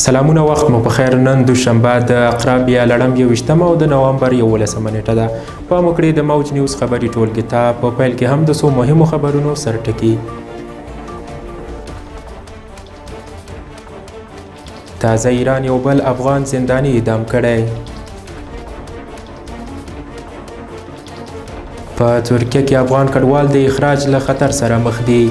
سلامونه وخت مو په خیر. نن دوشنبه د اقراب یا لړم 21 او د نوامبر 11 نیټه ده. پام وکړئ د موج نیوز خبري ټولګي ته په پیل کې هم د څو مهمو خبرونو سرټکي. تازه ایران یو بل افغان زنداني اعدام کړی. په ترکیه کې افغان کډوال د اخراج له خطر سره مخ دي.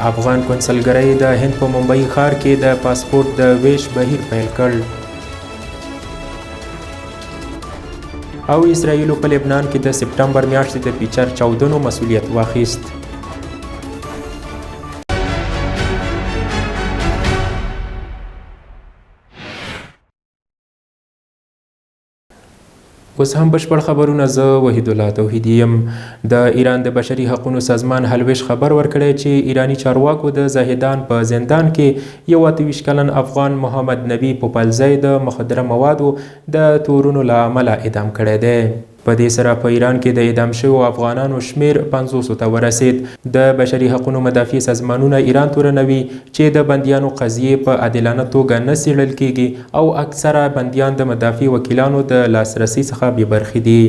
افغان کونسلګرۍ د هند په ممبئی ښار کې د پاسپورت د ویش بهیر پیل کړ. او اسرائیلو په لبنان کې د سپټمبر میاشتې د پیچر چاودنو مسؤلیت واخیست. اوس هم بشپړ خبرونه. زه وحید الله توحیدی یم. د ایران د بشري حقوقو سازمان هلویش خبر ورکړی چې ایرانی چارواکو د زاهدان په زندان کې 28 کلن افغان محمد نبی پوپلزی د مخدره موادو د تورونو له امله اعدام کړی دی. په دې سره په ایران کې د اعدام شویو افغانانو شمیر 500 ته ورسید. د بشري حقوقو مدافع سازمانونه ایران تورنوي چې د بندیانو قضیې په عادلانه توګه نه څیړل کیږي او اکثره بندیان د مدافع وکیلانو د لاسرسي څخه بې برخې دي.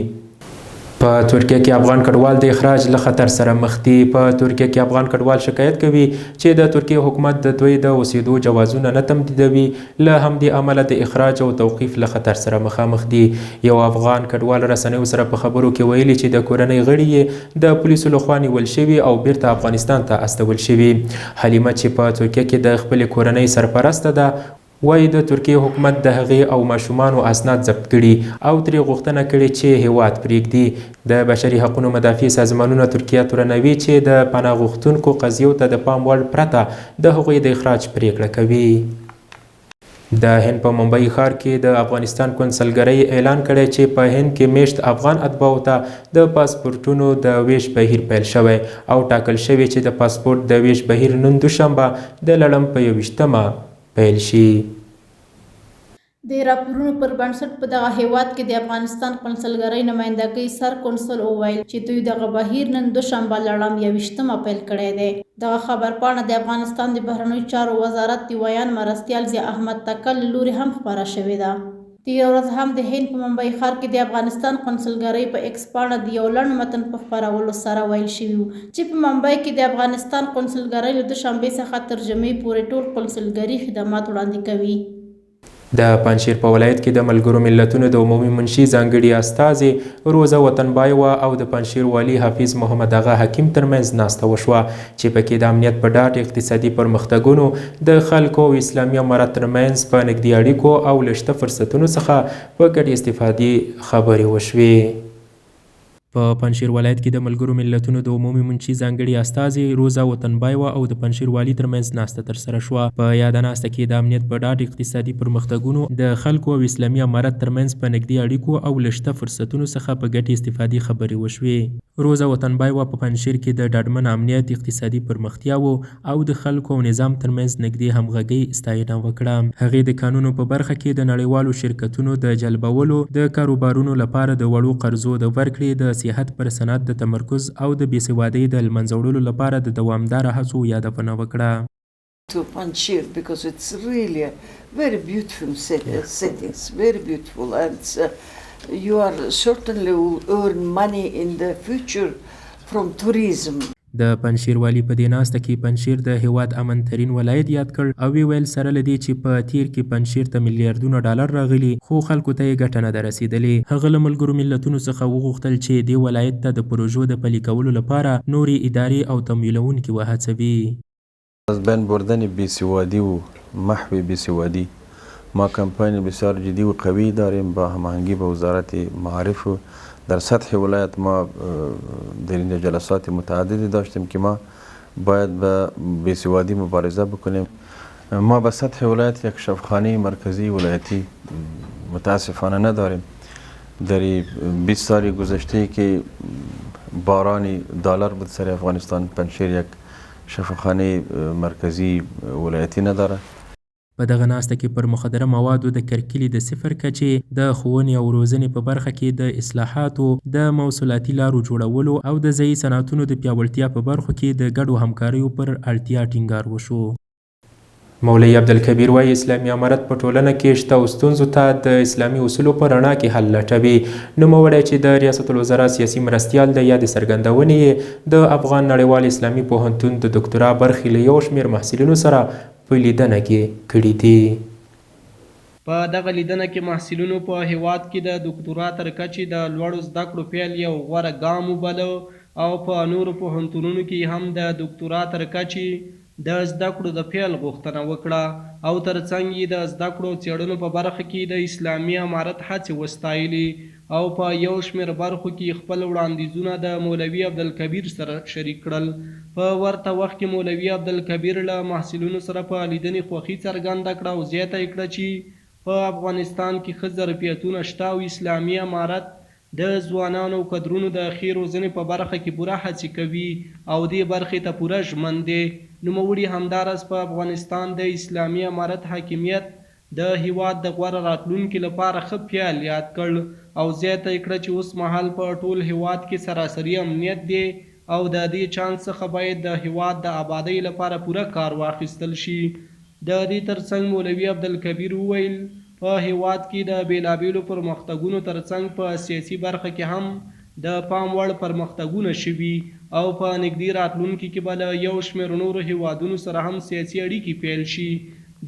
په ترکیه کې افغان کډوال د اخراج له خطر سره مخ دي. په ترکیه کې افغان کډوال شکایت کوي چې د ترکیه حکومت د دوی د اوسېدو جوازونه نه تمدیدوي. له همدې امله د اخراج او توقیف له خطر سره مخامخ دي. یو افغان کډوال رسنیو سره په خبرو کې ویلي چې د کورنۍ غړي یې د پولیسو لخوا نیول شوي او بیرته افغانستان ته استول شوي. حلیمه چې په ترکیه کې د خپلې کورنۍ سرپرسته ده وایي د ترکیه حکومت د هغې او ماشومانو اسناد ضبط کړي او ترې غوښتنه کړې چې هیواد پرېږدي. د بشري حقوقو مدافع سازمانونه ترکیه تورنوي چې د پناه غوښتونکو قضیو ته د پام وړ پرته د هغوی د اخراج پریکړه کوي. د هند په ممبئی ښار کې د افغانستان کونسلګرۍ اعلان کړی چې په هند کې میشت افغان اتباعو ته د پاسپورټونو د ویش بهیر پیل شوی او ټاکل شوی چې د پاسپورټ د ویش بهیر نن دوشنبه د لړم په 21 پیل شي. د راپورونو پر بنسټ په دغه هیواد کې د افغانستان کونسلګرۍ نمایندګۍ سر کونسل وویل چې دوی دغه بهیر نن دوشنبه لړم 21 پیل کړی دی. دغه خبرپاڼه د افغانستان د بهرنیو چارو وزارت د ویان مرستیال ضیا احمد تکل له لوري هم خپاره شوې ده. تېره ورځ هم د هند په ممبئی ښار کې د افغانستان کونسلګرۍ په ایکس پاڼه د یو لنډ متن په خپرولو سره ویل شوي وو چې په ممبئی کې د افغانستان کونسلګرۍ له دوشنبې څخه تر جمعې پورې ټول کونسلګري خدمات وړاندې کوي. د پنجشیر په ولایت کې د ملګرو ملتونو د عمومي منشي ځانګړي استازي روزه وطنبایوه او د پنجشیر والي حافظ محمد اغا حکیم ترمنځ ناسته وشوه چې پکې د امنیت په ډاډ اقتصادي پرمختګونو د خلکو او اسلامي امارت ترمنځ په نږدې اړیکو او له شته فرصتونو څخه په ګډې استفادې خبرې وشوې. په پنجشیر ولایت کې د ملګرو ملتونو د عمومي منشي ځانګړي استازي روزه وطنبایوه او د پنجشیر والي ترمنځ ناسته ترسره شوه. په یاده ناسته کې د امنیت په ډاډ اقتصادي پرمختګونو د خلکو او اسلامي امارت ترمنځ په نږدې اړیکو او له شته فرصتونو څخه په ګټې استفادې خبرې وشوې. روزه وطنبایوه په پنجشیر کې د ډاډمن امنیت، اقتصادي پرمختیاوو او د خلکو او نظام ترمنځ نږدې همغږۍ ستاینه وکړه. هغې د کانونو په برخه کې د نړیوالو شرکتونو د جلبولو، د کاروبارونو لپاره د وړو قرضو د ورکړې، د صحت پر صنعت د تمرکز او د بېسوادۍ د له منځه وړلو لپاره د دوامداره هڅو یادونه وکړه. To Panjshir because it's really a very beautiful settings, very beautiful, and you are certainly will earn money in the future from tourism. د پنجشیر والي په دې ناسته کې پنجشیر د هیواد امن ترین ولایت یاد کړ او ویل سره له دې چې په تیر کې پنجشیر ته میلیارډونه ډالر راغلي خو خلکو ته یې ګټه نه ده رسېدلې. هغه له ملګرو ملتونو څخه وغوښتل چې دې ولایت ته د پروژو د پلي کولو لپاره نورې ادارې او تمویلونکي وهڅوي. از بین بردن بیسوادی و محو بیسوادی ما کمپانی بسیار جدی و قوی داریم با هماهنگی با وزارت معارف در سطح ولایت. ما در این جلسات متعددی داشتیم که ما باید با بیسوادی مبارزه بکنیم. ما به سطح ولایت یک شفاخانه مرکزی ولایتی متاسفانه نداریم. در 20 سال گذشته که بارانی دلار بود سر افغانستان، پنجشیر یک شفاخانه مرکزی ولایتی نداره. په دغه ناسته کې پر مخدره موادو د کرکیلې د صفر کچې، د ښوونې او روزنې په برخه کې د اصلاحاتو، د موصلاتي لارو جوړولو او د ځایي صنعتونو د پیاوړتیا په برخو کې د ګډو همکاریو پر اړتیا ټینګار وشو. مولوي عبدالکبیر وایي اسلامي امارت په ټولنه کې شته ستونزو ته د اسلامي اصولو په رڼا کې حل لټوي. نوموړی چې د ریاست الوزرا سیاسي مرستیال دی یادې څرګندونې یې د افغان نړیوال اسلامي پوهنتون د دکتورا برخې له یو شمېر محصلینو سره په لیدنه کې کړي دي. په دغه لیدنه کې محصلینو په هیواد کې د دکتورا تر کچې د لوړو زده کړو پیل یو غوره ګام وباله او په نورو پوهنتونونو کې هم د دکتورا تر کچې د زده کړو د پیل غوښتنه وکړه او ترڅنګ یې د زده کړو څیړنو په برخه کې د اسلامي امارت هڅې وستایلي او په یو شمېر برخو کې خپل وړاندیزونه د مولوي عبدالکبیر سره شریک کړل. په ورته وخت کې مولوي عبدالکبیر له محصلینو سره په لیدنې خوښي څرګنده کړه او زیاته یې کړه چې په افغانستان کې ښه ظرفیتونه شته او اسلامي امارت د ځوانانو او کدرونو د ښې روزنې په برخه کې پوره هڅې کوي او دې برخې ته پوره ژمن دی. نوموړي همداراز په افغانستان د اسلامي امارت حاکمیت د هیواد د غوره راتلونکي لپاره ښه پیل یاد کړ او زیاته یې کړه چې اوس مهال په ټول هیواد کې سراسري امنیت دی او د دې چانس څخه باید د هیواد د آبادۍ لپاره پوره کار واخیستل شي. د دې ترڅنګ مولوي عبدالکبیر وویل په هیواد کې د بیلابیلو پرمختګونو ترڅنګ په سیاسي برخه کې هم د پام وړ پرمختګونه شوي او په نږدې راتلونکي کې به له یو شمېر نورو هیوادونو سره هم سیاسي اړیکې پیل شي.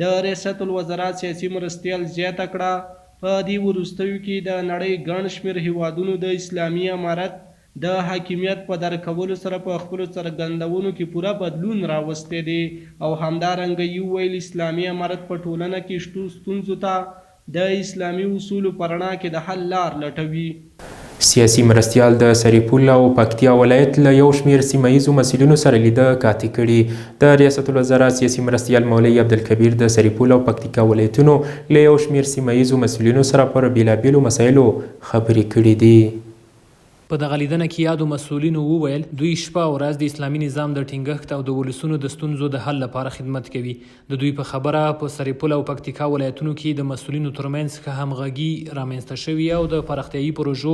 د ریاست الوزرا سیاسي مرستیال زیاته کړه په دې وروستیو کې د نړۍ ګڼ شمېر هیوادونو د اسلامي امارت د حاکمیت په درکولو سره په خپلو څرګندونو کې پوره بدلون راوستی دی او همدارنګه یې وویل اسلامي امارت په ټولنه کې شتو ستونزو ته د اسلامي اصولو په رڼا کې د حل لار لټوي. سیاسي مرستیال د سرپل او پکتیا ولایت له یو شمېر سیمه ییزو مسؤلینو سره لیده کاتې کړي. د ریاست الوزرا سیاسي مرستیال مولوي عبدالکبیر د سرپل او پکتیکا ولایتونو له یو شمېر سیمه ییزو مسؤلینو سره پر بیلابیلو مسایلو خبرې کړي دي. په دغه لیدنه کې یادو مسؤلینو وویل دوی شپه او ورځ د اسلامي نظام د ټینګښت او د ولسونو د ستونزو د حل لپاره خدمت کوي. د دوی په خبره په سرپل او پکتیکا ولایتونو کې د مسؤلینو ترمنځ ښه همغږي رامنځته شوې او د پراختیایي پروژو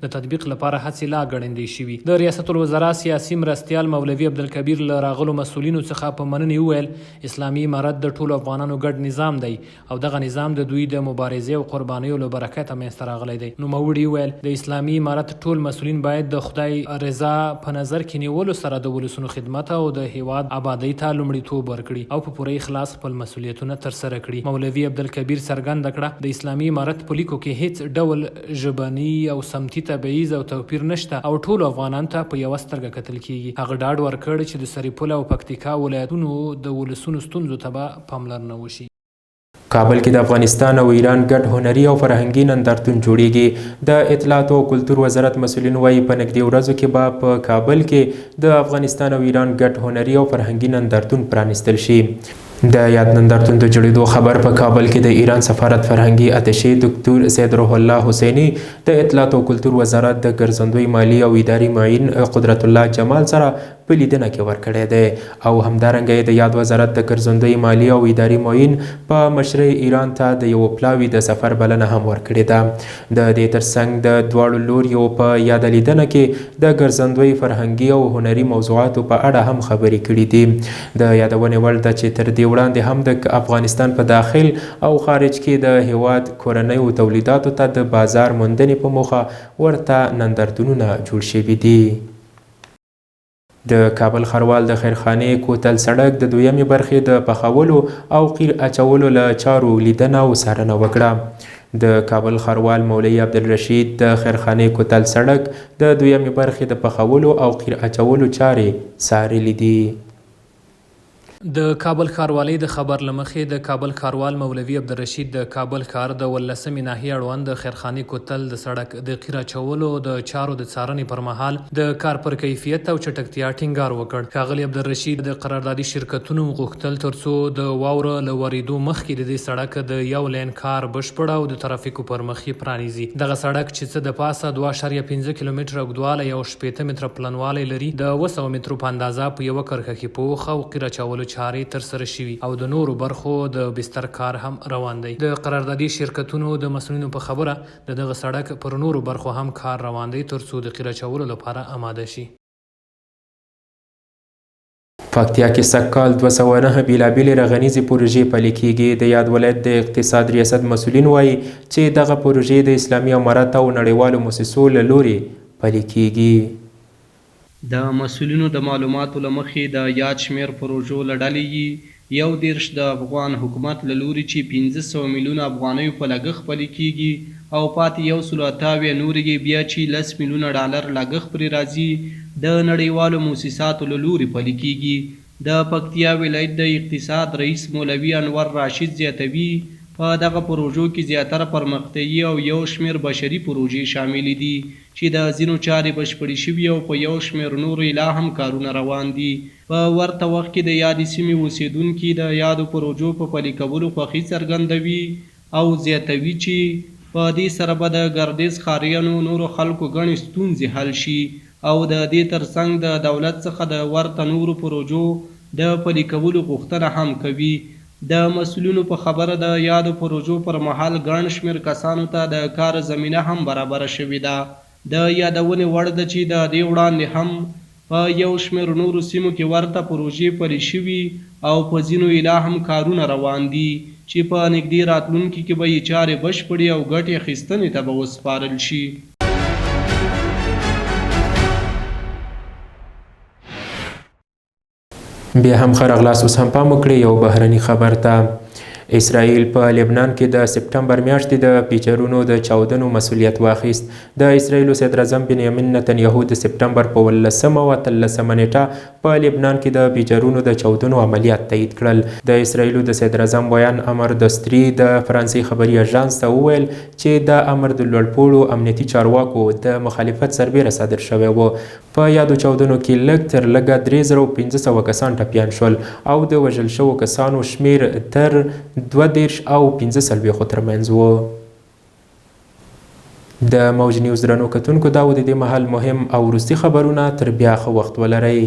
د تطبیق لپاره هڅې لا ګړندۍ شوي. د ریاست الوزرا سیاسي مرستیال مولوي عبدالکبیر له راغلو مسؤلینو څخه په مننې وویل اسلامي امارت د ټولو افغانانو ګډ نظام دی او دغه نظام د دوی د مبارزې او قربانیو له برکته منځته راغلی دی. نوموړي وویل د اسلامي امارت ټول مسؤلین باید د خدای رضا په نظر کې نیولو سره د ولسونو خدمت او د هیواد آبادۍ ته لومړیتوب ورکړي او په پوره اخلاص خپل مسؤلیتونه ترسره کړي. مولوي عبدالکبیر څرګنده کړه د اسلامي امارت په لیکو کې هیڅ ډول ژبني او سمتي تبعیض او توپیر نشته او ټولو افغانانو ته په یوه سترګه کتل کیږي. هغه ډاډ ورکړ چې د سرپل او پکتیکا ولایتونو د ولسونو ستونزو ته به پاملرنه وشي. کابل کې د افغانستان او ایران ګډ هنري او فرهنګي نندارتون جوړیږي. د اطلاعات او کلتور وزارت مسؤلین وایي په نږدې ورځو کې به په کابل کې د افغانستان او ایران ګډ هنري او فرهنګي نندارتون پرانیستل شي. د یاد نندارتون د جوړېدو خبر په کابل کې د ایران سفارت فرهنګي اتشې دکتور سید روح الله حسیني د اطلاعات او کلتور وزارت د ګرځندوی مالی او اداري معین قدرت الله جمال سره په لیدنه کې ورکړی دی او همدارنګه د یاد وزارت د ګرځندوی مالی او اداري معین په مشرۍ ایران ته د یو پلاوي د سفر بلنه هم ورکړې ده. د دې ترڅنګ د دواړو لوریو په یاده لیدنه کې د ګرځندوی فرهنګي او هنري موضوعاتو په اړه هم خبرې کړي دي. د یادونې وړ ده چې تر دې وړاندې هم د افغانستان په داخل او خارج کې د هیواد کورنیو تولیداتو ته د بازار موندنې په موخه ورته نندارتونونه جوړ شوي دي. د کابل ښاروال د خیرخانې کوتل سړک د دویمې برخې د پخولو او قیر اچولو له چارو لیدنه او څارنه وکړه. د کابل ښاروال مولوي عبدالرشید د خیرخانې کوتل سړک د دویمې برخې د پخولو او قیر اچولو چارې څارلې دي. د کابل ښاروالۍ د خبر له مخې د کابل ښاروال مولوي عبدالرشید د کابل ښار د 18مې ناحیې اړوند د خیرخانې کوتل د سړک د قیر اچولو د چارو د څارنې پر مهال د کار پر کیفیت او چټکتیا ټینګار وکړ. ښاغلي عبدالرشید د قراردادي شرکتونو غوښتل ترڅو د واوره له ورېدو مخکې د دې سړک د یو لین کار بشپړ او د ترافیکو پر مخ یې پرانیزي. دغه سړک چې څه د پاسه 2.5 کیلومتره اوږدوالی او 60 متره پلنوالی لري د 200 مترو په اندازه په یوه کرښه کې پوخ او قیر اچولو چارې ترسره شوي او د نورو برخو د بستر کار هم روان دی. د قراردادي شرکتونو د مسؤلینو په خبره د دغه سړک پر نورو برخو هم کار روان دی ترڅو د قیره اچولو لپاره آماده شي. پکتیا کې سږکال 209 بیلابېلې رغنیزې پروژې پلي کېږي. د یاد ولایت د اقتصاد ریاست مسؤلین وایي چې دغه پروژې د اسلامي امارت او نړیوالو مؤسسو له لورې پلي کېږي. د مسؤلینو د معلوماتو له مخې د یاد شمېر پروژو له ډلې 1.30 د افغان حکومت له لوري چې 500 میلیونه افغانیو په لګښت پلي کېږي او پاتې 128 نورې یې بیا چې 10 میلیونه ډالر لګښت پرې راځي د نړیوالو مؤسساتو له لوري پلي کېږي. د پکتیا ولایت د اقتصاد رئیس مولوي انور راشد زیاتوي په دغه پروژو کې زیاتره پرمختیایي او یو شمېر بشري پروژې شاملې دي چې د ځینو چارې بشپړې شوي او په یو شمېر نورو لا هم کارونه روان دي. په ورته وخت کې د یادې سیمې اوسیدونکي د یادو پروژو په پلي کولو خوښي څرګندوي او زیاتوي چې په دې سره به د ګردیز ښاریانو نورو خلکو ګڼې ستونزې حل شي او د دې ترڅنګ د دولت څخه د ورته نورو پروژو د پلي کولو غوښتنه هم کوي. د مسؤلینو په خبره د یادو پروژو پر مهال ګڼ شمېر کسانو ته د کار زمینه هم برابره شوې ده. د یادونې وړ ده چې د دې وړاندې هم په یو شمېر نورو سیمو کې ورته پروژې پلي شوي او په ځینو یې لا هم کارونه روان دي چې په نږدې راتلونکي کې به یې چارې بشپړې او ګټې اخیستنې ته به وسپارل شي. بیا هم ښه راغلاست. اوس هم پام وکړئ یو بهرني خبر ته. اسرائیل په لبنان کې د سپټمبر میاشتې د پیچرونو د چاودنو مسؤلیت واخیست. د اسرائیلو صدر اعظم بنیامین نتنیاهو د سپټمبر په 18 او 13 نیټه په لبنان کې د پیچرونو د چاودنو عملیات تایید کړل. د اسرائیلو د صدر اعظم بیان امر دستری د فرانسې خبري اژانس ته وویل چې د امر د لوړپوړو امنیتي چارواکو د مخالفت سربیره صادر شوی و. په یادو چاودنو کې لږ تر لږه 3500 کسان ټپیان شول او د وژل شوو کسانو شمیر تر 22 او 15 ترمنځ و. د موج نیوز درنو کتونکو دا و د دې مهال مهم او وروستي خبرونه. تر بیا ښه وخت ولرئ.